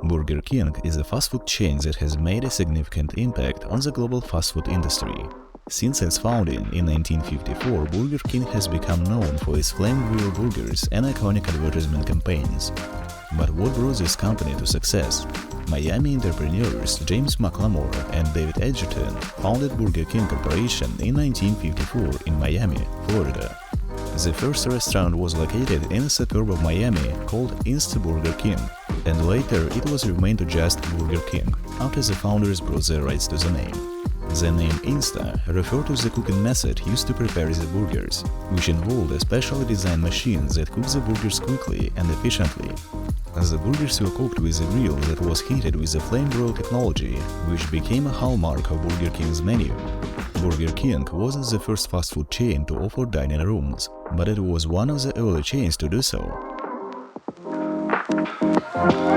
Burger King is a fast food chain that has made a significant impact on the global fast food industry. Since its founding in 1954, Burger King has become known for its flame-grilled burgers and iconic advertisement campaigns. But what brought this company to success? Miami entrepreneurs James McLamore and David Edgerton founded Burger King Corporation in 1954 in Miami, Florida. The first restaurant was located in a suburb of Miami called Insta Burger King, and later it was renamed to just Burger King after the founders brought the rights to the name. The name Insta referred to the cooking method used to prepare the burgers, which involved a specially designed machine that cooked the burgers quickly and efficiently. The burgers were cooked with a grill that was heated with the flame broil technology, which became a hallmark of Burger King's menu. Burger King wasn't the first fast food chain to offer dining rooms, but it was one of the early chains to do so.